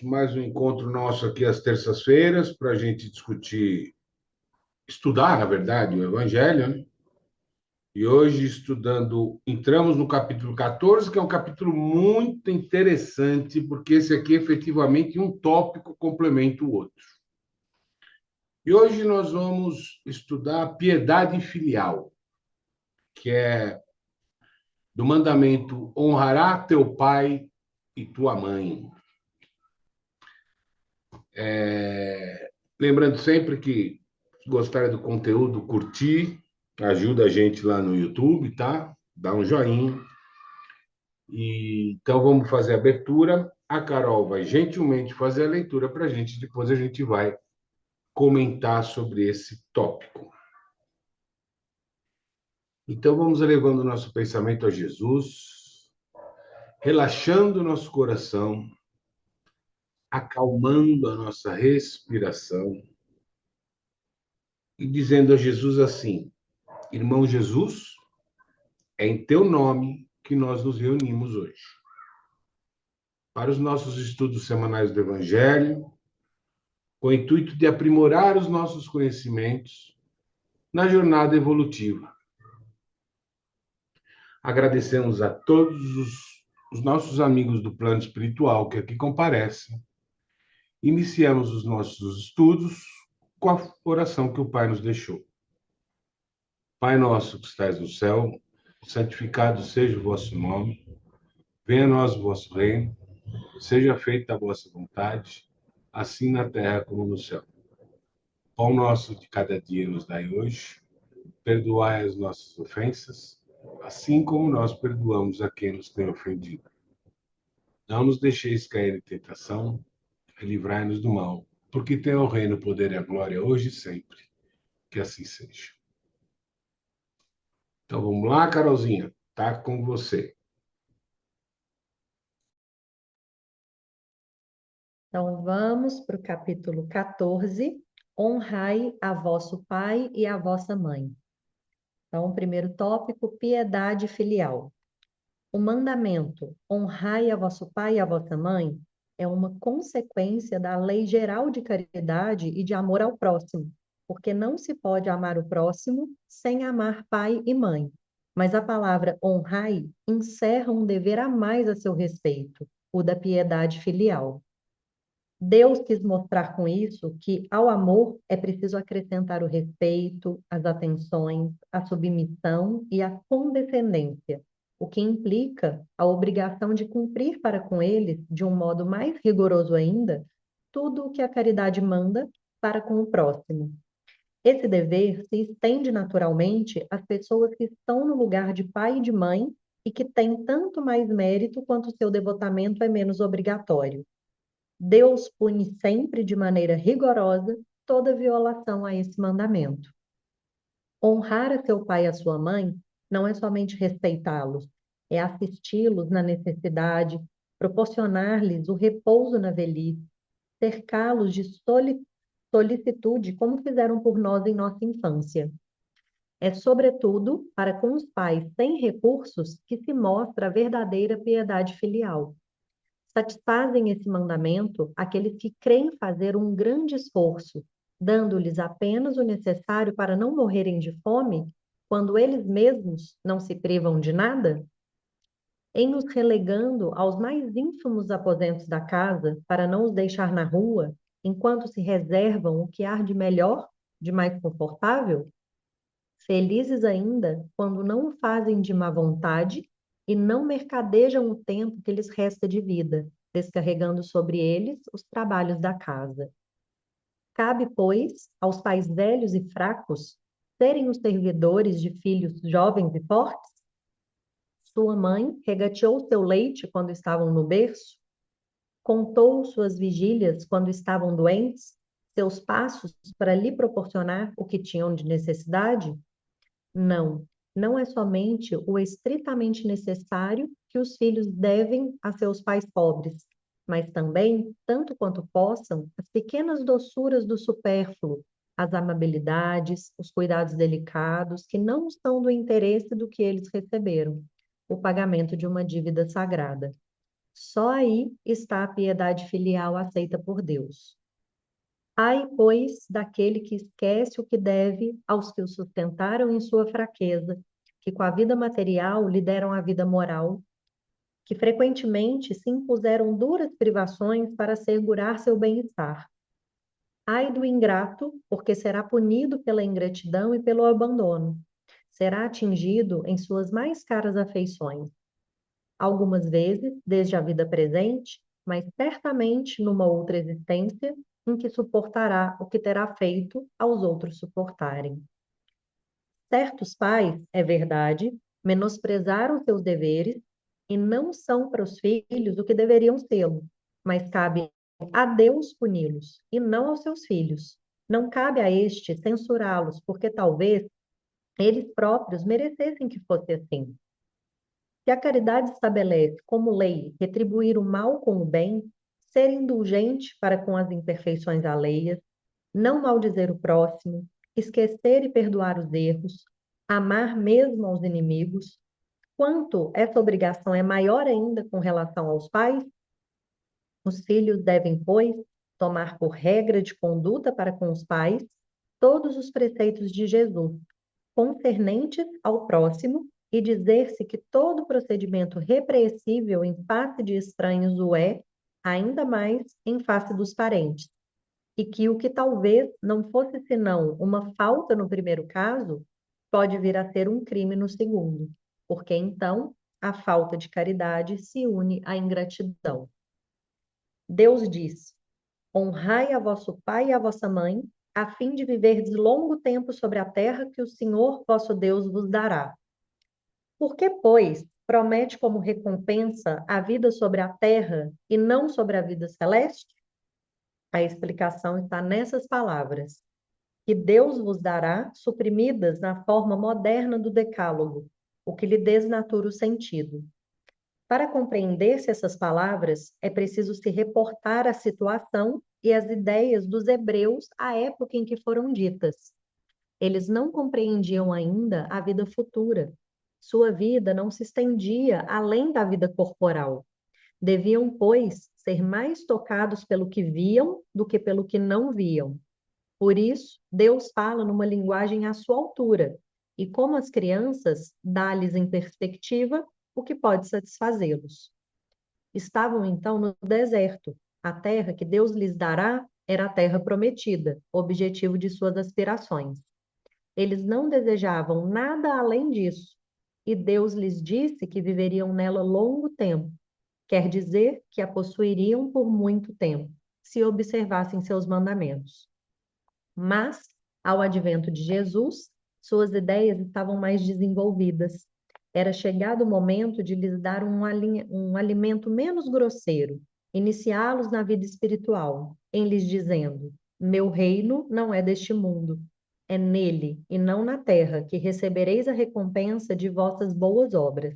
mais um encontro nosso aqui às terças-feiras para a gente discutir, estudar, na verdade, o Evangelho, né? E hoje, estudando, entramos no capítulo 14, que é um capítulo muito interessante, porque esse aqui, efetivamente, um tópico complementa o outro. E hoje nós vamos estudar a piedade filial, que é do mandamento honrará teu pai e tua mãe. Lembrando sempre que, se gostarem do conteúdo, curtir, ajuda a gente lá no YouTube, tá? Dá um joinha. Então vamos fazer a abertura. A Carol vai gentilmente fazer a leitura para a gente, depois a gente vai comentar sobre esse tópico. Então vamos elevando o nosso pensamento a Jesus, relaxando o nosso coração, acalmando a nossa respiração e dizendo a Jesus assim: Irmão Jesus, é em teu nome que nós nos reunimos hoje para os nossos estudos semanais do Evangelho, com o intuito de aprimorar os nossos conhecimentos na jornada evolutiva. Agradecemos a todos os nossos amigos do plano espiritual que aqui comparecem. Iniciamos os nossos estudos com a oração que o Pai nos deixou. Pai nosso que estais no céu, santificado seja o vosso nome, venha a nós o vosso reino, seja feita a vossa vontade, assim na terra como no céu. Pão nosso de cada dia nos dai hoje, perdoai as nossas ofensas, assim como nós perdoamos a quem nos tem ofendido. Não nos deixeis cair em tentação, e livrai-nos do mal, porque tem o reino, o poder e a glória hoje e sempre. Que assim seja. Então vamos lá, Carolzinha, tá com você. Então, vamos para o capítulo 14. Honrai a vosso pai e a vossa mãe. Então, o primeiro tópico, piedade filial. O mandamento, honrai a vosso pai e a vossa mãe, é uma consequência da lei geral de caridade e de amor ao próximo, porque não se pode amar o próximo sem amar pai e mãe. Mas a palavra honrai encerra um dever a mais a seu respeito, o da piedade filial. Deus quis mostrar com isso que ao amor é preciso acrescentar o respeito, as atenções, a submissão e a condescendência, o que implica a obrigação de cumprir para com eles, de um modo mais rigoroso ainda, tudo o que a caridade manda para com o próximo. Esse dever se estende naturalmente às pessoas que estão no lugar de pai e de mãe e que têm tanto mais mérito quanto seu devotamento é menos obrigatório. Deus pune sempre de maneira rigorosa toda violação a esse mandamento. Honrar a seu pai e a sua mãe não é somente respeitá-los, é assisti-los na necessidade, proporcionar-lhes o repouso na velhice, cercá-los de solicitude, como fizeram por nós em nossa infância. É, sobretudo, para com os pais sem recursos que se mostra a verdadeira piedade filial. Satisfazem esse mandamento aqueles que creem fazer um grande esforço, dando-lhes apenas o necessário para não morrerem de fome, quando eles mesmos não se privam de nada? Em nos relegando aos mais ínfimos aposentos da casa, para não os deixar na rua, enquanto se reservam o que há de melhor, de mais confortável? Felizes ainda quando não o fazem de má vontade e não mercadejam o tempo que lhes resta de vida, descarregando sobre eles os trabalhos da casa. Cabe, pois, aos pais velhos e fracos serem os servidores de filhos jovens e fortes? Sua mãe regateou seu leite quando estavam no berço? Contou suas vigílias quando estavam doentes? Seus passos para lhe proporcionar o que tinham de necessidade? Não, não é somente o estritamente necessário que os filhos devem a seus pais pobres, mas também, tanto quanto possam, as pequenas doçuras do supérfluo, as amabilidades, os cuidados delicados que não são do interesse do que eles receberam, o pagamento de uma dívida sagrada. Só aí está a piedade filial aceita por Deus. Ai, pois, daquele que esquece o que deve aos que o sustentaram em sua fraqueza, que com a vida material lhe deram a vida moral, que frequentemente se impuseram duras privações para assegurar seu bem-estar. Ai do ingrato, porque será punido pela ingratidão e pelo abandono. Será atingido em suas mais caras afeições. Algumas vezes, desde a vida presente, mas certamente numa outra existência, em que suportará o que terá feito aos outros suportarem. Certos pais, é verdade, menosprezaram seus deveres e não são para os filhos o que deveriam sê-lo, mas cabe a Deus puni-los e não aos seus filhos. Não cabe a este censurá-los, porque talvez eles próprios merecessem que fosse assim. Se a caridade estabelece como lei retribuir o mal com o bem, ser indulgente para com as imperfeições alheias, não maldizer o próximo, esquecer e perdoar os erros, amar mesmo aos inimigos, quanto essa obrigação é maior ainda com relação aos pais, os filhos devem, pois, tomar por regra de conduta para com os pais todos os preceitos de Jesus, concernentes ao próximo, e dizer-se que todo procedimento repreensível em face de estranhos o é, ainda mais em face dos parentes, e que o que talvez não fosse senão uma falta no primeiro caso, pode vir a ser um crime no segundo, porque então a falta de caridade se une à ingratidão. Deus diz: honrai a vosso pai e a vossa mãe, a fim de viverdes longo tempo sobre a terra que o Senhor vosso Deus vos dará. Por que, pois, promete como recompensa a vida sobre a terra e não sobre a vida celeste? A explicação está nessas palavras: que Deus vos dará, suprimidas na forma moderna do decálogo, o que lhe desnatura o sentido. Para compreender-se essas palavras, é preciso se reportar à situação e às ideias dos hebreus à época em que foram ditas. Eles não compreendiam ainda a vida futura. Sua vida não se estendia além da vida corporal. Deviam, pois, ser mais tocados pelo que viam do que pelo que não viam. Por isso, Deus fala numa linguagem à sua altura, e como as crianças, dá-lhes em perspectiva o que pode satisfazê-los. Estavam então no deserto. A terra que Deus lhes dará era a terra prometida, objetivo de suas aspirações. Eles não desejavam nada além disso, e Deus lhes disse que viveriam nela longo tempo, quer dizer que a possuiriam por muito tempo, se observassem seus mandamentos. Mas, ao advento de Jesus, suas ideias estavam mais desenvolvidas. Era chegado o momento de lhes dar um alimento menos grosseiro, iniciá-los na vida espiritual, em lhes dizendo: meu reino não é deste mundo. É nele, e não na terra, que recebereis a recompensa de vossas boas obras.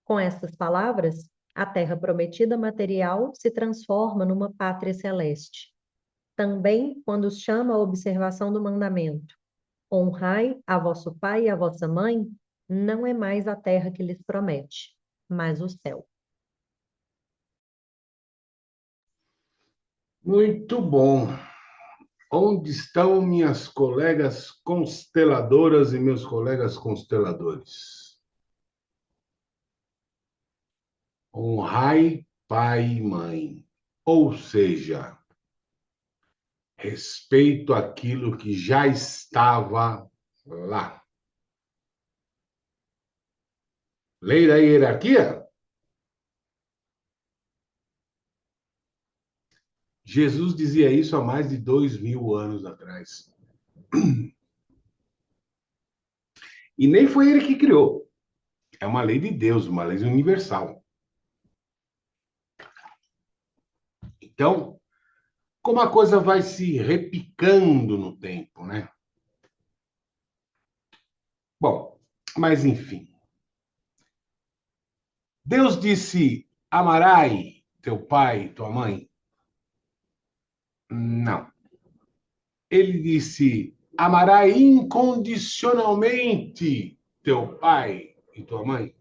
Com estas palavras, a terra prometida material se transforma numa pátria celeste. Também, quando os chama a observação do mandamento, honrai a vosso pai e a vossa mãe, não é mais a terra que lhes promete, mas o céu. Muito bom. Onde estão minhas colegas consteladoras e meus colegas consteladores? Honrai pai e mãe. Ou seja, respeito aquilo que já estava lá. Lei da hierarquia? Jesus dizia isso há mais de 2000 anos atrás. E nem foi ele que criou. É uma lei de Deus, uma lei universal. Então, como a coisa vai se repicando no tempo, né? Bom, mas enfim. Deus disse: amarás teu pai e tua mãe? Não. Ele disse: amarás incondicionalmente teu pai e tua mãe?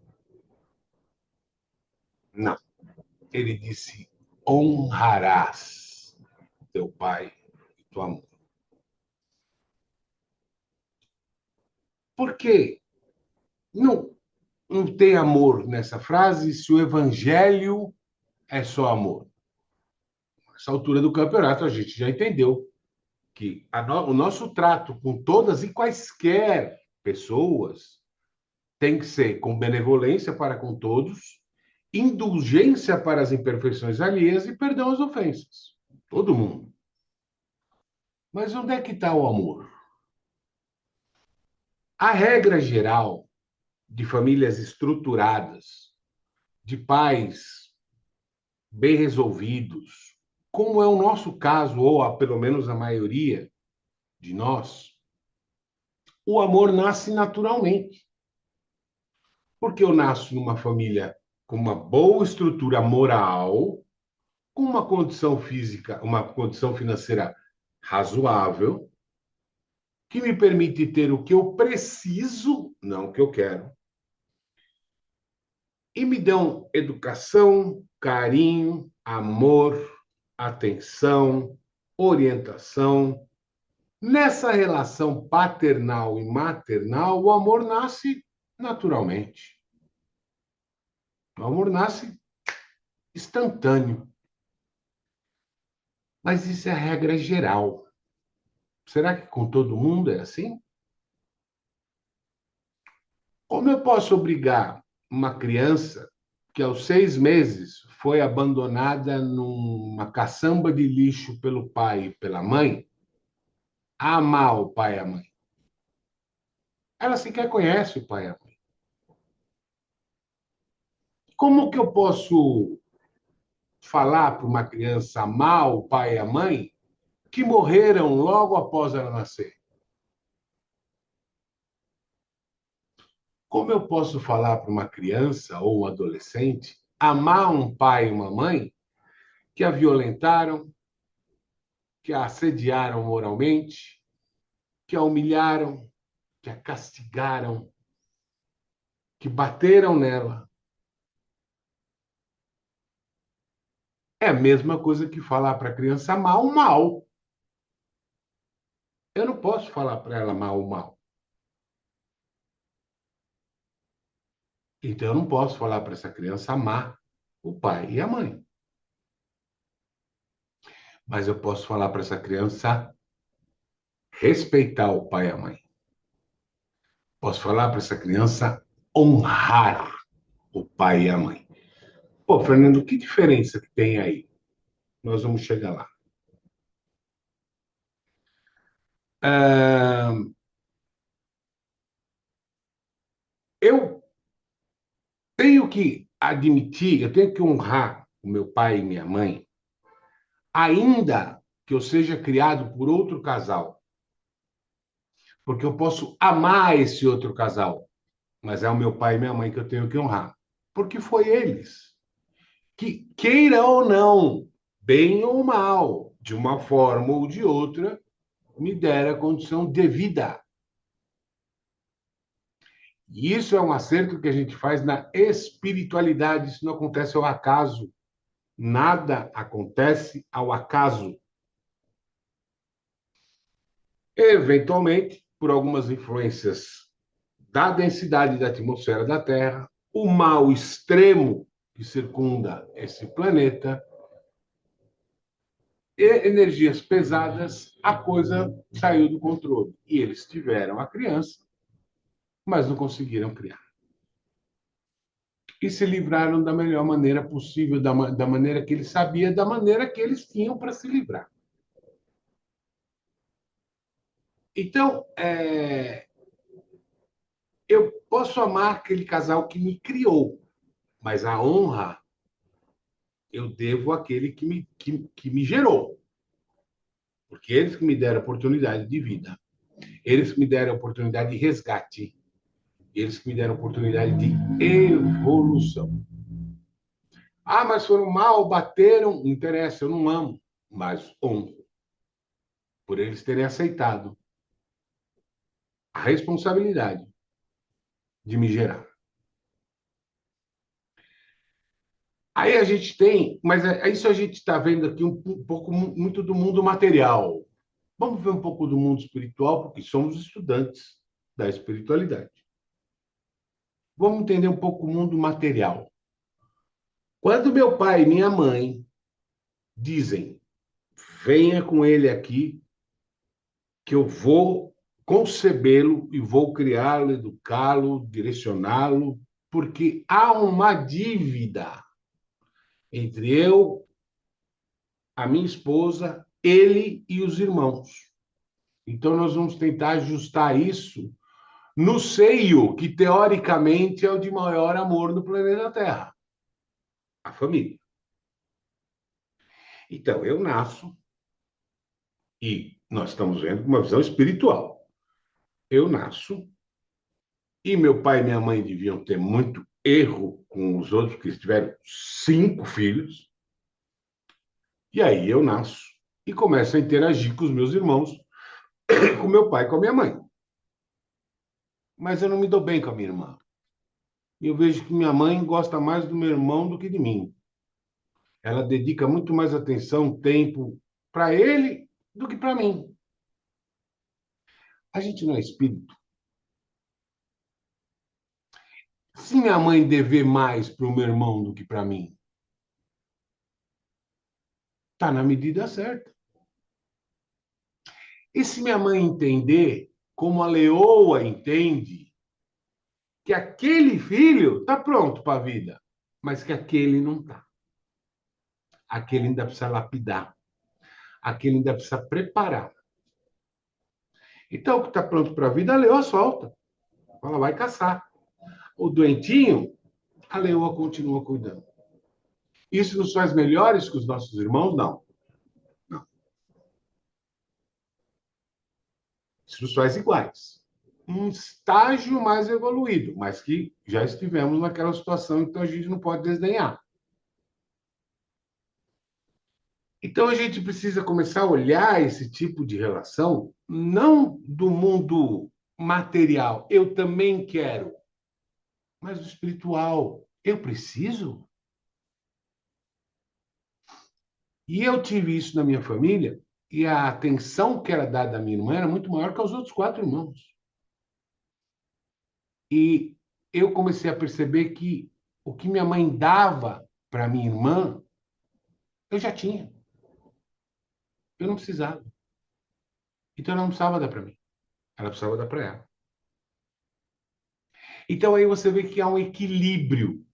Não. ele disse: honrarás teu pai e tua mãe. Por quê? Não tem amor nessa frase se o evangelho é só amor. Nessa altura do campeonato, a gente já entendeu que o nosso trato com todas e quaisquer pessoas tem que ser com benevolência para com todos, indulgência para as imperfeições alheias e perdão às ofensas. Todo mundo. Mas onde é que está o amor? A regra geral de famílias estruturadas, de pais bem resolvidos, como é o nosso caso, ou pelo menos a maioria de nós, o amor nasce naturalmente. Porque eu nasço numa família com uma boa estrutura moral, com uma condição física, uma condição financeira razoável, que me permite ter o que eu preciso, não o que eu quero, e me dão educação, carinho, amor, atenção, orientação. Nessa relação paternal e maternal, o amor nasce naturalmente. O amor nasce instantâneo. Mas isso é a regra geral. Será que com todo mundo é assim? Como eu posso obrigar uma criança que aos 6 meses foi abandonada numa caçamba de lixo pelo pai e pela mãe a amar o pai e a mãe? Ela sequer conhece o pai e a mãe. Como que eu posso falar para uma criança amar o pai e a mãe que morreram logo após ela nascer? Como eu posso falar para uma criança ou um adolescente amar um pai e uma mãe que a violentaram, que a assediaram moralmente, que a humilharam, que a castigaram, que bateram nela? É a mesma coisa que falar para a criança amar o mal. Eu não posso falar para ela amar o mal. Então, eu não posso falar para essa criança amar o pai e a mãe. Mas eu posso falar para essa criança respeitar o pai e a mãe. Posso falar para essa criança honrar o pai e a mãe. Pô, Fernando, que diferença que tem aí? Nós vamos chegar lá. Ah, eu tenho que admitir, eu tenho que honrar o meu pai e minha mãe, ainda que eu seja criado por outro casal, porque eu posso amar esse outro casal, mas é o meu pai e minha mãe que eu tenho que honrar, porque foi eles que, queira ou não, bem ou mal, de uma forma ou de outra, me deram a condição de vida. E isso é um acerto que a gente faz na espiritualidade, isso não acontece ao acaso. Nada acontece ao acaso. Eventualmente, por algumas influências da densidade da atmosfera da Terra, o mal extremo que circunda esse planeta, e energias pesadas, a coisa saiu do controle. E eles tiveram a criança, mas não conseguiram criar. E se livraram da melhor maneira possível, da maneira que eles sabiam, da maneira que eles tinham para se livrar. Então, eu posso amar aquele casal que me criou, mas a honra eu devo àquele que me gerou, porque eles que me deram a oportunidade de vida, eles que me deram a oportunidade de resgate, eles que me deram a oportunidade de evolução. Ah, mas foram mal, bateram, não interessa, eu não amo, mas honro por eles terem aceitado a responsabilidade de me gerar. Aí a gente tem, mas isso a gente está vendo aqui um pouco muito do mundo material. Vamos ver um pouco do mundo espiritual, porque somos estudantes da espiritualidade. Vamos entender um pouco o mundo material. Quando meu pai e minha mãe dizem, venha com ele aqui, que eu vou concebê-lo e vou criá-lo, educá-lo, direcioná-lo, porque há uma dívida entre eu, a minha esposa, ele e os irmãos. Então, nós vamos tentar ajustar isso no seio que, teoricamente, é o de maior amor no planeta Terra, a família. Então, eu nasço, e nós estamos vendo uma visão espiritual. Eu nasço, e meu pai e minha mãe deviam ter muito erro com os outros, porque eles tiveram 5 filhos. E aí eu nasço e começo a interagir com os meus irmãos, com meu pai e com a minha mãe. Mas eu não me dou bem com a minha irmã. E eu vejo que minha mãe gosta mais do meu irmão do que de mim. Ela dedica muito mais atenção, tempo para ele do que para mim. A gente não é espírito. Se minha mãe dever mais para o meu irmão do que para mim, está na medida certa. E se minha mãe entender, como a leoa entende, que aquele filho está pronto para a vida, mas que aquele não está. Aquele ainda precisa lapidar. Aquele ainda precisa preparar. Então, o que está pronto para a vida, a leoa solta. Ela vai caçar. O doentinho, a leoa continua cuidando. Isso nos faz melhores que os nossos irmãos? Não. Não. Isso nos faz iguais. Um estágio mais evoluído, mas que já estivemos naquela situação, então a gente não pode desdenhar. Então a gente precisa começar a olhar esse tipo de relação não do mundo material, eu também quero, mas do espiritual. Eu preciso? E eu tive isso na minha família, e a atenção que era dada à minha irmã era muito maior que aos outros 4 irmãos. E eu comecei a perceber que o que minha mãe dava para minha irmã, eu já tinha. Eu não precisava. Então ela não precisava dar para mim. Ela precisava dar para ela. Então aí você vê que há um equilíbrio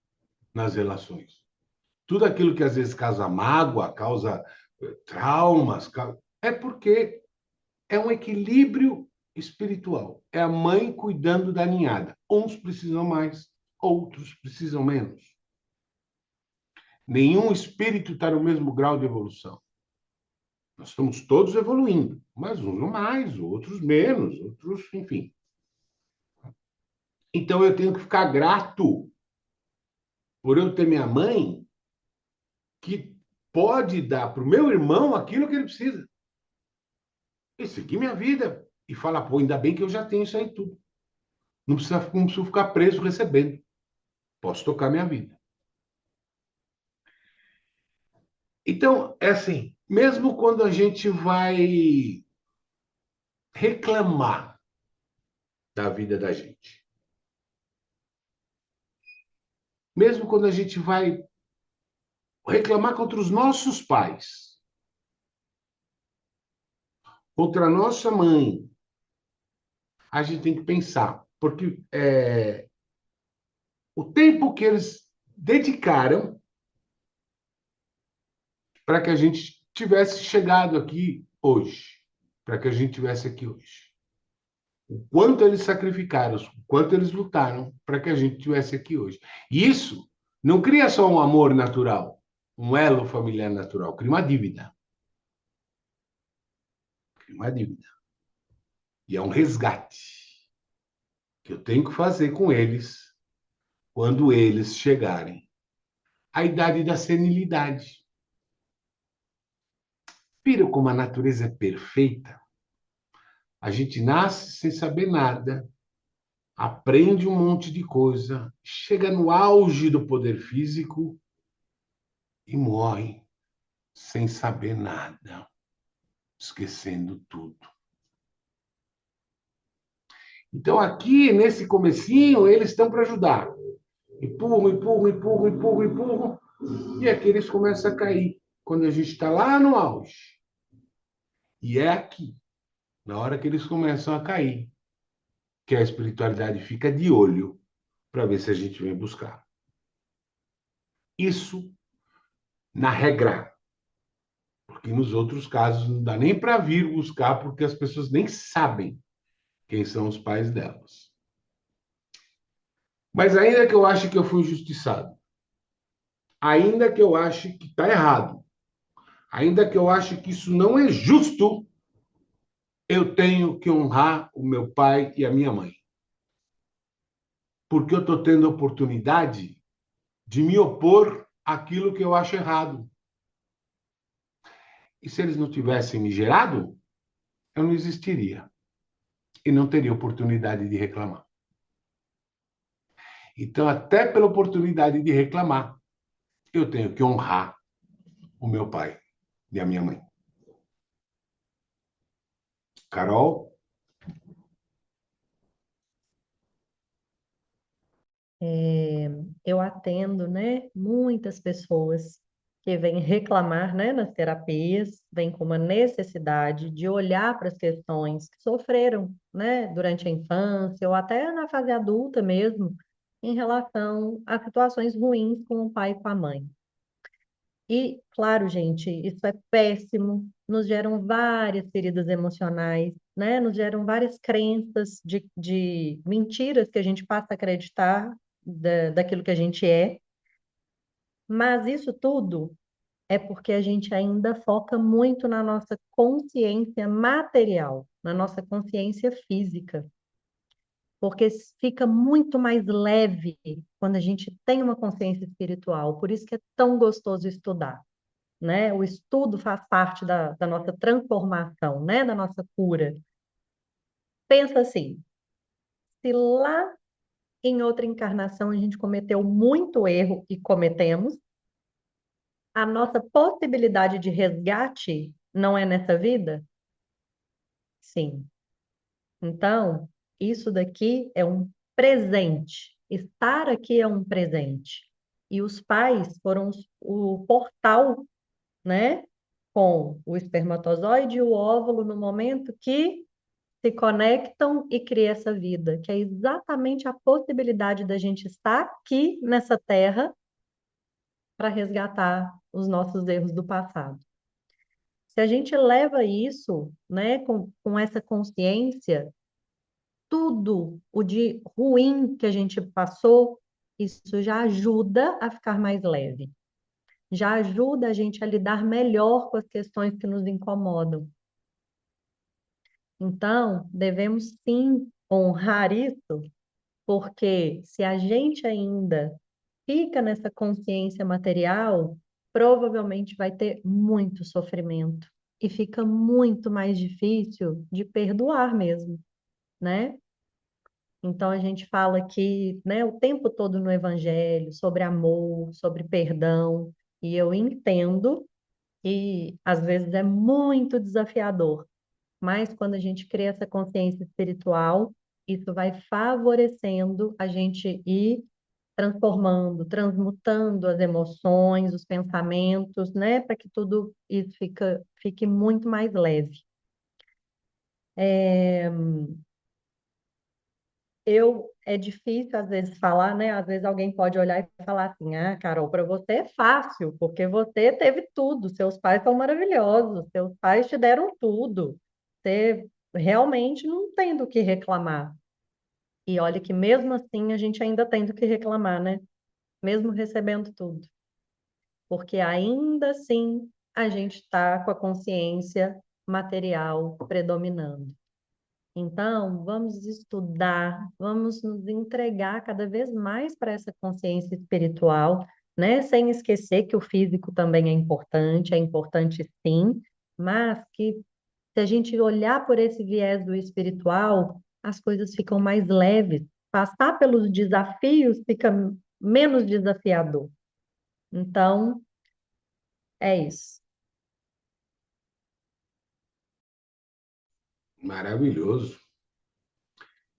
nas relações. Tudo aquilo que às vezes causa mágoa, causa traumas, é porque é um equilíbrio espiritual. É a mãe cuidando da ninhada. Uns precisam mais, outros precisam menos. Nenhum espírito está no mesmo grau de evolução. Nós estamos todos evoluindo, mas uns mais, outros menos, outros, enfim. Então eu tenho que ficar grato por eu ter minha mãe que pode dar para o meu irmão aquilo que ele precisa. E seguir minha vida. E falar, pô, ainda bem que eu já tenho isso aí tudo. Não preciso ficar preso recebendo. Posso tocar minha vida. Então, é assim, mesmo quando a gente vai reclamar da vida da gente, mesmo quando a gente vai reclamar contra os nossos pais, contra a nossa mãe, a gente tem que pensar, porque o tempo que eles dedicaram para que a gente tivesse chegado aqui hoje, para que a gente tivesse aqui hoje. O quanto eles sacrificaram, o quanto eles lutaram para que a gente tivesse aqui hoje. E isso não cria só um amor natural, um elo familiar natural, cria uma dívida. Cria uma dívida. E é um resgate que eu tenho que fazer com eles quando eles chegarem à idade da senilidade. Viram como a natureza é perfeita? A gente nasce sem saber nada, aprende um monte de coisa, chega no auge do poder físico e morre sem saber nada, esquecendo tudo. Então, aqui, nesse comecinho, eles estão para ajudar. Empurram, empurram, empurram, empurram, empurram, e aqui eles começam a cair, quando a gente está lá no auge. E é aqui, na hora que eles começam a cair, que a espiritualidade fica de olho para ver se a gente vem buscar. Isso na regra, porque nos outros casos não dá nem para vir buscar, porque as pessoas nem sabem quem são os pais delas. Mas ainda que eu ache que eu fui injustiçado, ainda que eu ache que está errado, ainda que eu ache que isso não é justo, eu tenho que honrar o meu pai e a minha mãe. Porque eu estou tendo a oportunidade de me opor àquilo que eu acho errado. E se eles não tivessem me gerado, eu não existiria. E não teria oportunidade de reclamar. Então, até pela oportunidade de reclamar, eu tenho que honrar o meu pai e a minha mãe. Carol? É, eu atendo, né, muitas pessoas que vêm reclamar, né, nas terapias, vêm com uma necessidade de olhar para as questões que sofreram, né, durante a infância ou até na fase adulta mesmo, em relação a situações ruins com o pai e com a mãe. E, claro, gente, isso é péssimo, nos geram várias feridas emocionais, né? Nos geram várias crenças de mentiras que a gente passa a acreditar daquilo que a gente é. Mas isso tudo é porque a gente ainda foca muito na nossa consciência material, na nossa consciência física. Porque fica muito mais leve quando a gente tem uma consciência espiritual. Por isso que é tão gostoso estudar, né? O estudo faz parte da nossa transformação, né? Da nossa cura. Pensa assim, se lá em outra encarnação a gente cometeu muito erro e cometemos, a nossa possibilidade de resgate não é nessa vida? Sim. Então, isso daqui é um presente. Estar aqui é um presente. E os pais foram o portal, né? Com o espermatozoide e o óvulo no momento que se conectam e cria essa vida, que é exatamente a possibilidade da gente estar aqui nessa terra para resgatar os nossos erros do passado. Se a gente leva isso, né, com essa consciência, tudo o de ruim que a gente passou, isso já ajuda a ficar mais leve, já ajuda a gente a lidar melhor com as questões que nos incomodam. Então, devemos sim honrar isso, porque se a gente ainda fica nessa consciência material, provavelmente vai ter muito sofrimento e fica muito mais difícil de perdoar mesmo, né? Então a gente fala aqui, né, o tempo todo no Evangelho sobre amor, sobre perdão, e eu entendo e às vezes é muito desafiador, mas quando a gente cria essa consciência espiritual, isso vai favorecendo a gente ir transformando, transmutando as emoções, os pensamentos, né, para que tudo isso fique muito mais leve. É, é difícil às vezes falar, né? Às vezes alguém pode olhar e falar assim: "Ah, Carol, para você é fácil, porque você teve tudo, seus pais são maravilhosos, seus pais te deram tudo. Você realmente não tem do que reclamar". E olha que mesmo assim a gente ainda tem do que reclamar, né? Mesmo recebendo tudo. Porque ainda assim a gente está com a consciência material predominando. Então, vamos estudar, vamos nos entregar cada vez mais para essa consciência espiritual, né? Sem esquecer que o físico também é importante sim, mas que se a gente olhar por esse viés do espiritual, as coisas ficam mais leves. Passar pelos desafios fica menos desafiador. Então, É isso. Maravilhoso.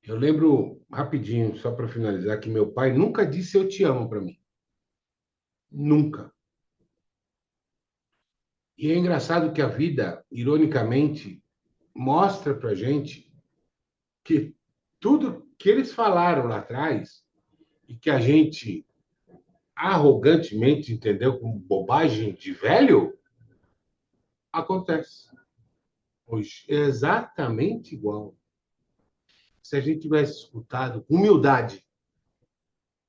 Eu lembro rapidinho, só para finalizar, que meu pai nunca disse eu te amo para mim. Nunca. E é engraçado que a vida, ironicamente, mostra para gente que tudo que eles falaram lá atrás e que a gente arrogantemente entendeu como bobagem de velho, acontece hoje. É exatamente igual. Se a gente tivesse escutado com humildade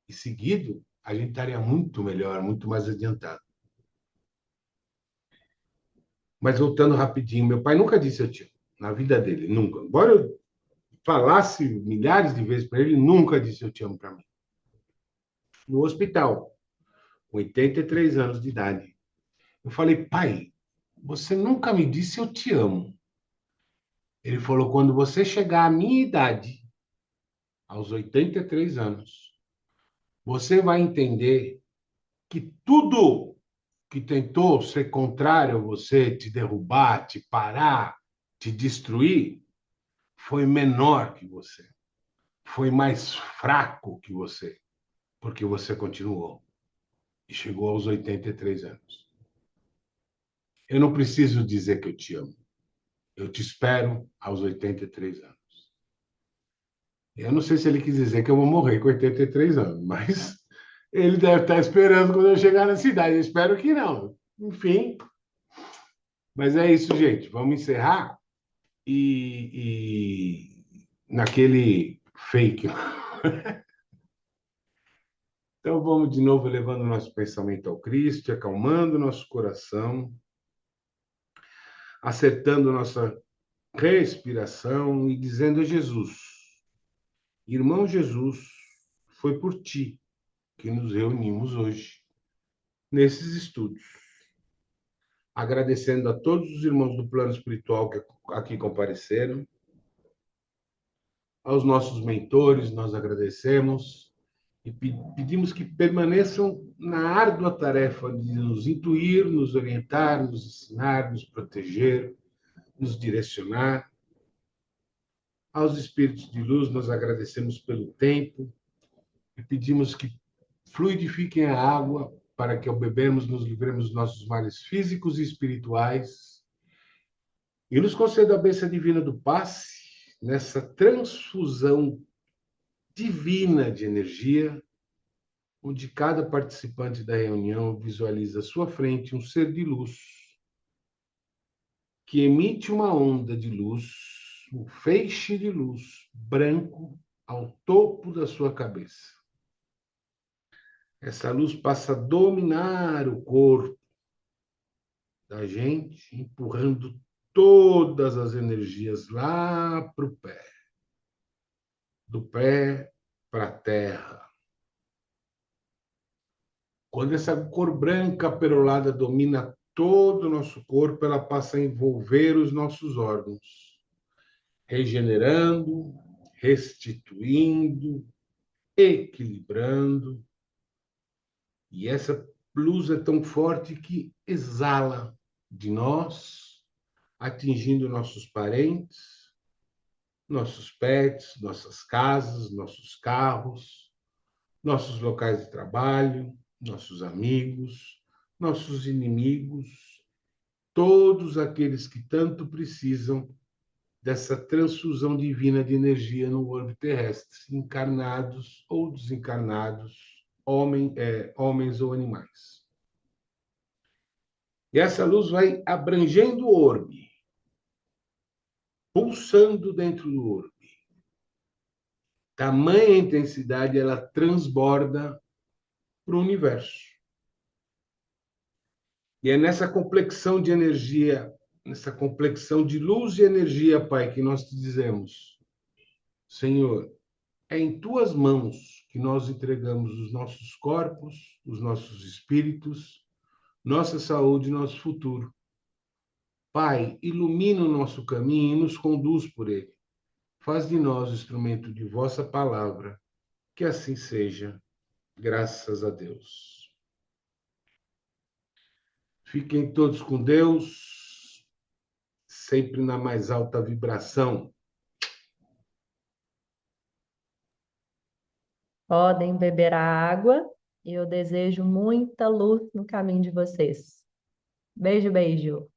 e seguido, a gente estaria muito melhor, muito mais adiantado. Mas voltando rapidinho, meu pai nunca disse eu te amo, na vida dele, nunca. Embora eu falasse milhares de vezes para ele, nunca disse eu te amo para mim. No hospital, com 83 anos de idade, eu falei, pai, você nunca me disse eu te amo. Ele falou, quando você chegar à minha idade, aos 83 anos, você vai entender que tudo que tentou ser contrário a você, te derrubar, te parar, te destruir, foi menor que você, foi mais fraco que você, porque você continuou e chegou aos 83 anos. Eu não preciso dizer que eu te amo. Eu te espero aos 83 anos. Eu não sei se ele quis dizer que eu vou morrer com 83 anos, mas ele deve estar esperando quando eu chegar na cidade. Eu espero que não. Enfim, mas é isso, gente. Vamos encerrar naquele fake. Então vamos de novo levando nosso pensamento ao Cristo, acalmando nosso coração, acertando nossa respiração e dizendo a Jesus: Irmão Jesus, foi por ti que nos reunimos hoje nesses estudos. Agradecendo a todos os irmãos do plano espiritual que aqui compareceram, aos nossos mentores, nós agradecemos e pedimos que permaneçam na árdua tarefa de nos intuir, nos orientar, nos ensinar, nos proteger, nos direcionar. Aos espíritos de luz, nós agradecemos pelo tempo e pedimos que fluidifiquem a água para que, ao bebermos, nos livremos dos nossos males físicos e espirituais e nos conceda a bênção divina do passe nessa transfusão divina de energia, onde cada participante da reunião visualiza à sua frente um ser de luz que emite uma onda de luz, um feixe de luz branco ao topo da sua cabeça. Essa luz passa a dominar o corpo da gente, empurrando todas as energias lá para o pé, do pé para a terra. Quando essa cor branca perolada domina todo o nosso corpo, ela passa a envolver os nossos órgãos, regenerando, restituindo, equilibrando. E essa luz é tão forte que exala de nós, atingindo nossos parentes, nossos pets, nossas casas, nossos carros, nossos locais de trabalho, nossos amigos, nossos inimigos, todos aqueles que tanto precisam dessa transfusão divina de energia no orbe terrestre, encarnados ou desencarnados, homens ou animais. E essa luz vai abrangendo o orbe, pulsando dentro do orbe. Tamanha intensidade ela transborda para o universo. E é nessa complexão de energia, nessa complexão de luz e energia, Pai, que nós te dizemos: Senhor, é em tuas mãos que nós entregamos os nossos corpos, os nossos espíritos, nossa saúde e nosso futuro. Pai, ilumina o nosso caminho e nos conduz por ele. Faz de nós o instrumento de vossa palavra. Que assim seja, graças a Deus. Fiquem todos com Deus, sempre na mais alta vibração. Podem beber a água e eu desejo muita luz no caminho de vocês. Beijo, beijo.